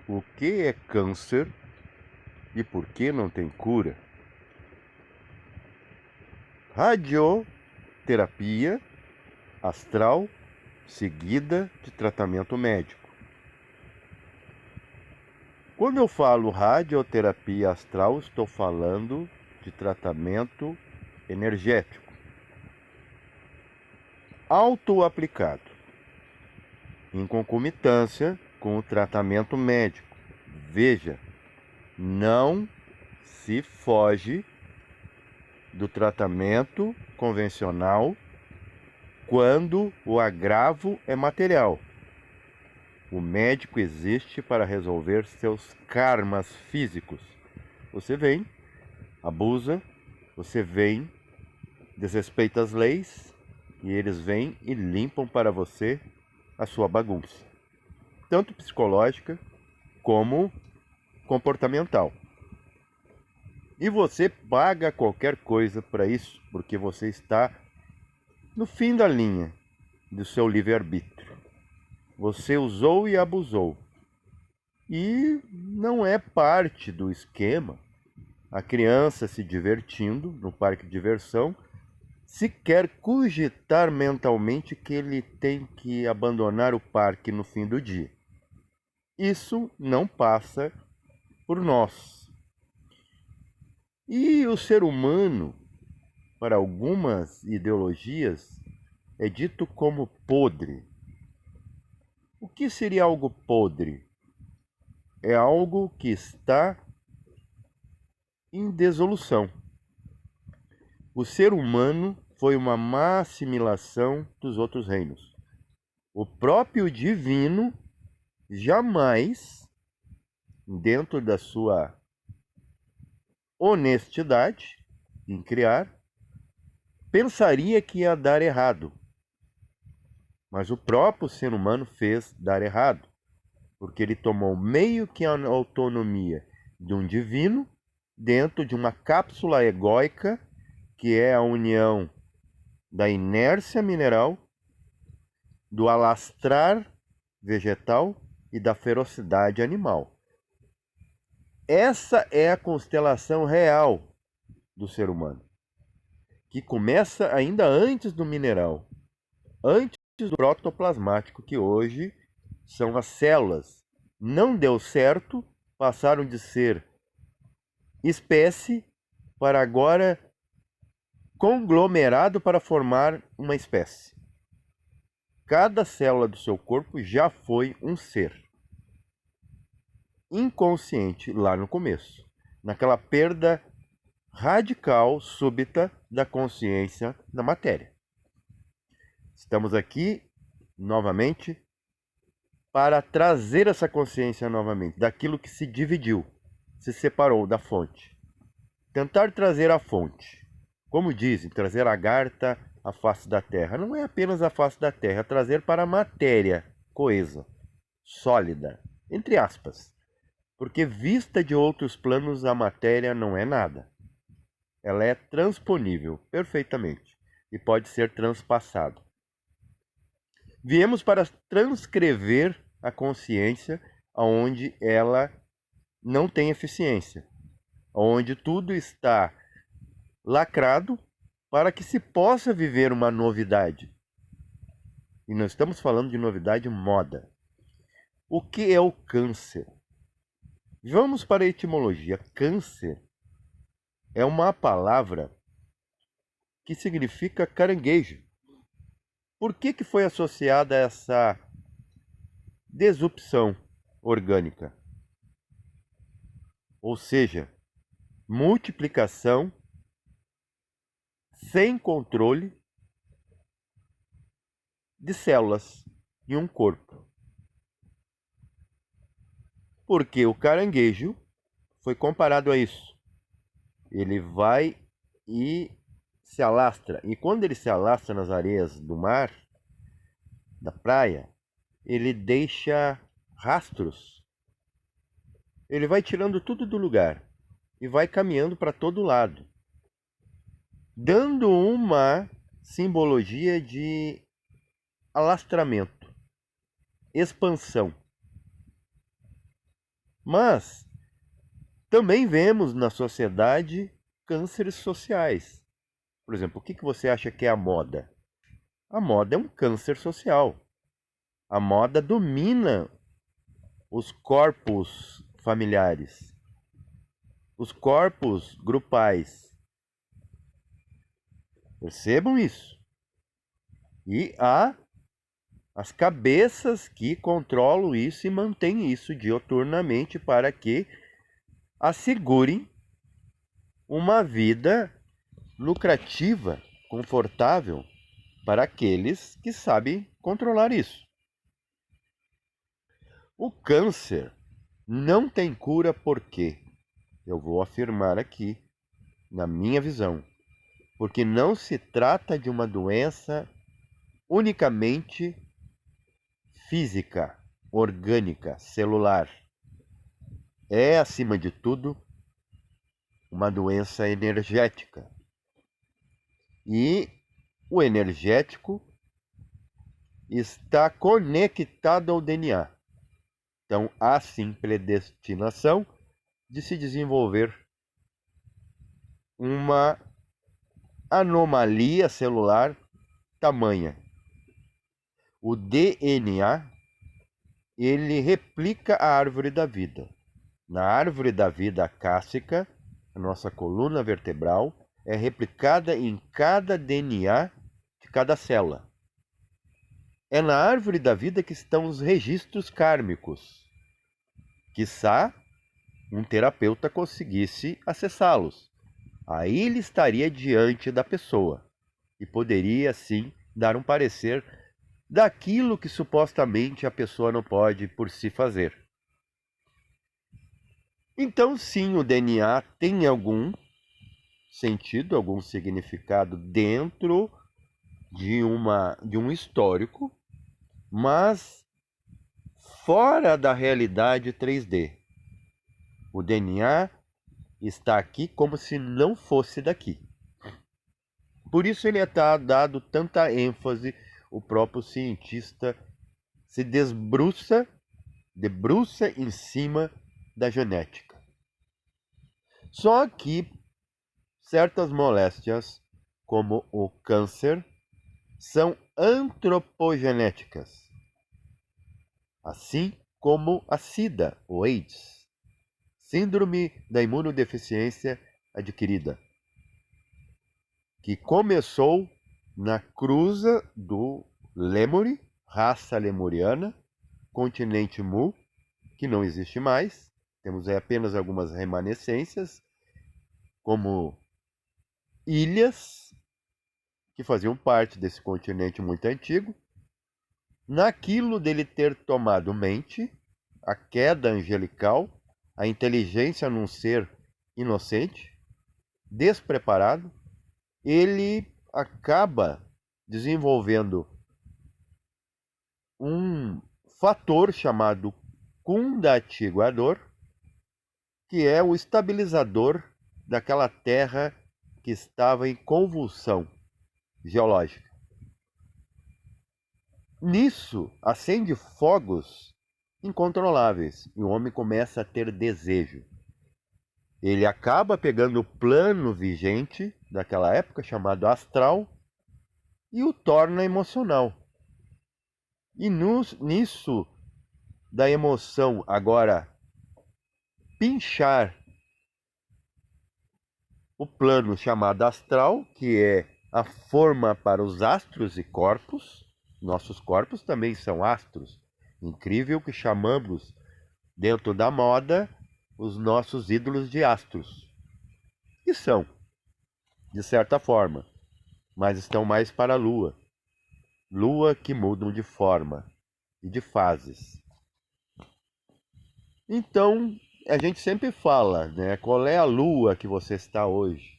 O que é câncer e por que não tem cura? Radioterapia astral seguida de tratamento médico. Quando eu falo radioterapia astral, estou falando de tratamento energético auto-aplicado em concomitância com o tratamento médico. Veja, não se foge do tratamento convencional quando o agravo é material. O médico existe para resolver seus karmas físicos. Você vem, abusa, você vem, desrespeita as leis, e eles vêm e limpam para você a sua bagunça, tanto psicológica como comportamental. E você paga qualquer coisa para isso, porque você está no fim da linha do seu livre-arbítrio. Você usou e abusou. E não é parte do esquema a criança se divertindo no parque de diversão, sequer cogitar mentalmente que ele tem que abandonar o parque no fim do dia. Isso não passa por nós. E o ser humano, para algumas ideologias, é dito como podre. O que seria algo podre? É algo que está em dissolução. O ser humano foi uma má assimilação dos outros reinos. O próprio divino jamais, dentro da sua honestidade em criar, pensaria que ia dar errado. Mas o próprio ser humano fez dar errado, porque ele tomou meio que a autonomia de um divino dentro de uma cápsula egóica, que é a união da inércia mineral, do alastrar vegetal e da ferocidade animal. Essa é a constelação real do ser humano, que começa ainda antes do mineral, antes do protoplasmático, que hoje são as células. Não deu certo, passaram de ser espécie para agora conglomerado para formar uma espécie. Cada célula do seu corpo já foi um ser inconsciente lá no começo, naquela perda radical, súbita da consciência da matéria. Estamos aqui novamente para trazer essa consciência novamente daquilo que se dividiu, se separou da fonte. Tentar trazer a fonte. Como dizem, trazer a lagarta à face da terra. Não é apenas a face da terra, é trazer para a matéria coesa, sólida, entre aspas. Porque vista de outros planos, a matéria não é nada. Ela é transponível perfeitamente e pode ser transpassada. Viemos para transcrever a consciência onde ela não tem eficiência, onde tudo está lacrado para que se possa viver uma novidade. E nós estamos falando de novidade moda. O que é o câncer? Vamos para a etimologia. Câncer é uma palavra que significa caranguejo. Por que foi associada a essa desrupção orgânica? Ou seja, multiplicação sem controle de células em um corpo. Porque o caranguejo foi comparado a isso. Ele vai e se alastra. E quando ele se alastra nas areias do mar, da praia, ele deixa rastros. Ele vai tirando tudo do lugar e vai caminhando para todo lado, dando uma simbologia de alastramento, expansão. Mas também vemos na sociedade cânceres sociais. Por exemplo, o que você acha que é a moda? A moda é um câncer social. A moda domina os corpos familiares, os corpos grupais. Percebam isso. E há as cabeças que controlam isso e mantêm isso dioturnamente para que assegurem uma vida lucrativa, confortável para aqueles que sabem controlar isso. O câncer não tem cura porque, eu vou afirmar aqui, na minha visão, porque não se trata de uma doença unicamente física, orgânica, celular. É, acima de tudo, uma doença energética. E o energético está conectado ao DNA. Então, há sim predestinação de se desenvolver uma anomalia celular tamanha. O DNA, ele replica a árvore da vida. Na árvore da vida acássica, a nossa coluna vertebral é replicada em cada DNA de cada célula. É na árvore da vida que estão os registros kármicos. Quiçá um terapeuta conseguisse acessá-los. Aí ele estaria diante da pessoa e poderia, sim, dar um parecer daquilo que supostamente a pessoa não pode por si fazer. Então, sim, o DNA tem algum sentido, algum significado dentro de um histórico, mas fora da realidade 3D. O DNA está aqui como se não fosse daqui. Por isso ele está dado tanta ênfase, o próprio cientista se debruça em cima da genética. Só que certas moléstias, como o câncer, são antropogenéticas, assim como a SIDA, ou AIDS, Síndrome da Imunodeficiência Adquirida, que começou na cruza do Lemuri, raça lemuriana, continente Mu, que não existe mais, temos aí apenas algumas remanescências, como ilhas que faziam parte desse continente muito antigo. Naquilo dele ter tomado mente, a queda angelical, a inteligência num ser inocente, despreparado, ele acaba desenvolvendo um fator chamado kundatiguador, que é o estabilizador daquela terra que estava em convulsão geológica. Nisso, acende fogos incontroláveis e o homem começa a ter desejo. Ele acaba pegando o plano vigente daquela época, chamado astral, e o torna emocional. E nisso da emoção agora pinchar o plano chamado astral, que é a forma para os astros e corpos. Nossos corpos também são astros. Incrível que chamamos, dentro da moda, os nossos ídolos de astros. E são, de certa forma, mas estão mais para a lua. Lua que mudam de forma e de fases. Então, a gente sempre fala, né? Qual é a lua que você está hoje?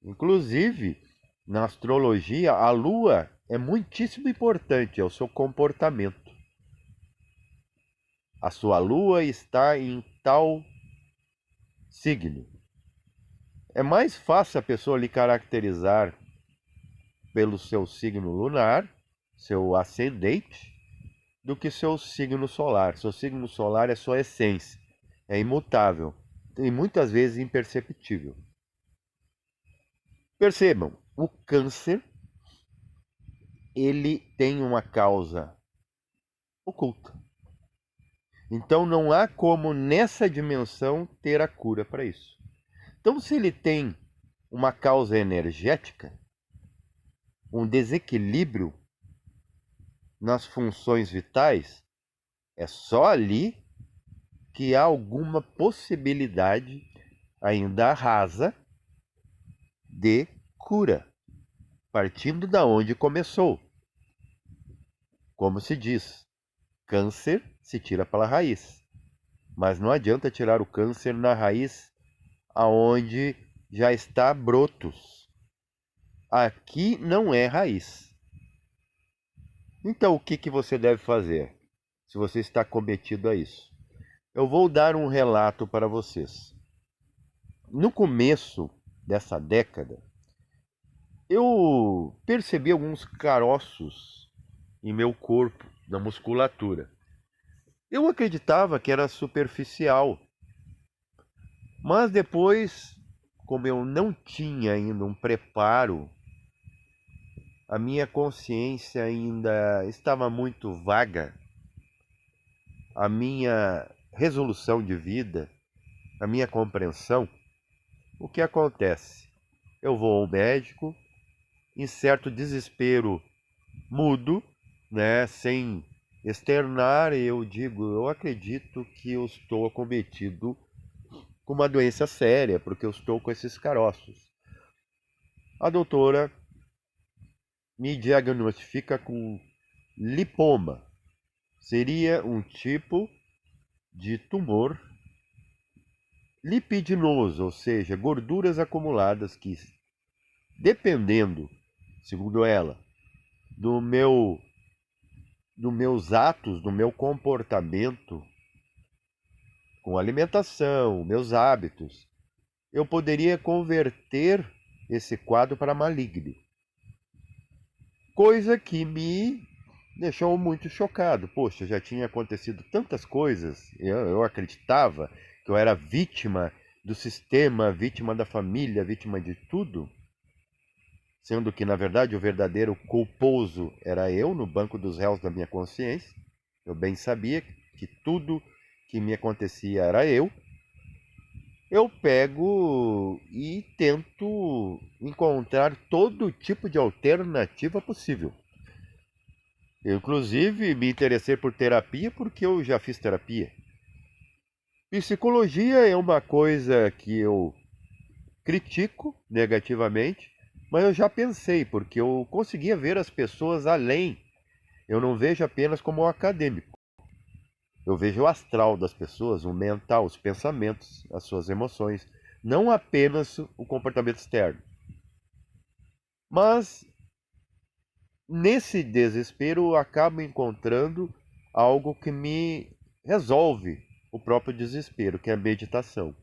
Inclusive, na astrologia, a lua é muitíssimo importante, é o seu comportamento. A sua lua está em tal signo. É mais fácil a pessoa lhe caracterizar pelo seu signo lunar, seu ascendente, do que seu signo solar. Seu signo solar é sua essência. é imutável e muitas vezes imperceptível. Percebam, o câncer ele tem uma causa oculta. Então não há como nessa dimensão ter a cura para isso. Então se ele tem uma causa energética, um desequilíbrio nas funções vitais, é só ali que há alguma possibilidade ainda rasa de cura, partindo da onde começou. Como se diz, câncer se tira pela raiz, mas não adianta tirar o câncer na raiz aonde já está brotos. Aqui não é raiz. Então o que você deve fazer se você está cometido a isso? Eu vou dar um relato para vocês. No começo dessa década, eu percebi alguns caroços em meu corpo, na musculatura. Eu acreditava que era superficial, mas depois, como eu não tinha ainda um preparo, a minha consciência ainda estava muito vaga, a minha resolução de vida, a minha compreensão, o que acontece? Eu vou ao médico, em certo desespero mudo, né, sem externar, eu digo, eu acredito que eu estou acometido com uma doença séria, porque eu estou com esses caroços. A doutora me diagnostica com lipoma. Seria um tipo de tumor lipidinoso, ou seja, gorduras acumuladas que, dependendo, segundo ela, dos meus atos, do meu comportamento com alimentação, meus hábitos, eu poderia converter esse quadro para maligno. Coisa que me deixou muito chocado. Poxa, já tinha acontecido tantas coisas, eu acreditava que eu era vítima do sistema, vítima da família, vítima de tudo, sendo que, na verdade, o verdadeiro culposo era eu, no banco dos réus da minha consciência. Eu bem sabia que tudo que me acontecia era eu. Eu pego e tento encontrar todo tipo de alternativa possível. Eu, inclusive, me interessei por terapia porque eu já fiz terapia. Psicologia é uma coisa que eu critico negativamente, mas eu já pensei, porque eu conseguia ver as pessoas além. Eu não vejo apenas como um acadêmico. Eu vejo o astral das pessoas, o mental, os pensamentos, as suas emoções, não apenas o comportamento externo. Mas nesse desespero eu acabo encontrando algo que me resolve o próprio desespero, que é a meditação.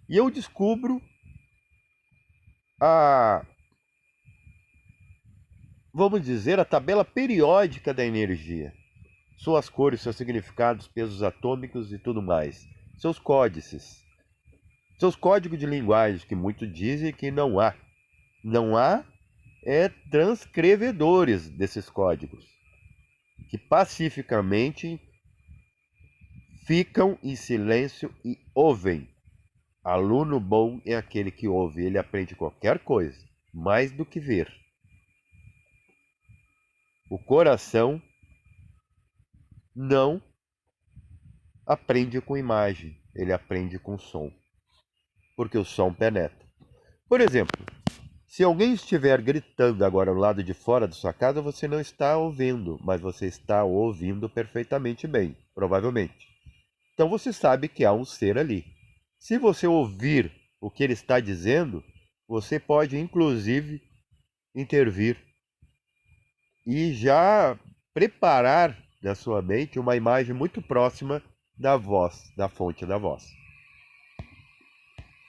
E eu descubro a, vamos dizer, a tabela periódica da energia. Suas cores, seus significados, pesos atômicos e tudo mais. Seus códices. Seus códigos de linguagem, que muitos dizem que não há. Não há transcrevedores desses códigos, que pacificamente ficam em silêncio e ouvem. Aluno bom é aquele que ouve, ele aprende qualquer coisa, mais do que ver. O coração não aprende com imagem, ele aprende com som, porque o som penetra. Por exemplo, se alguém estiver gritando agora do lado de fora da sua casa, você não está ouvindo, mas você está ouvindo perfeitamente bem, provavelmente. Então você sabe que há um ser ali. Se você ouvir o que ele está dizendo, você pode inclusive intervir e já preparar na sua mente uma imagem muito próxima da voz, da fonte da voz.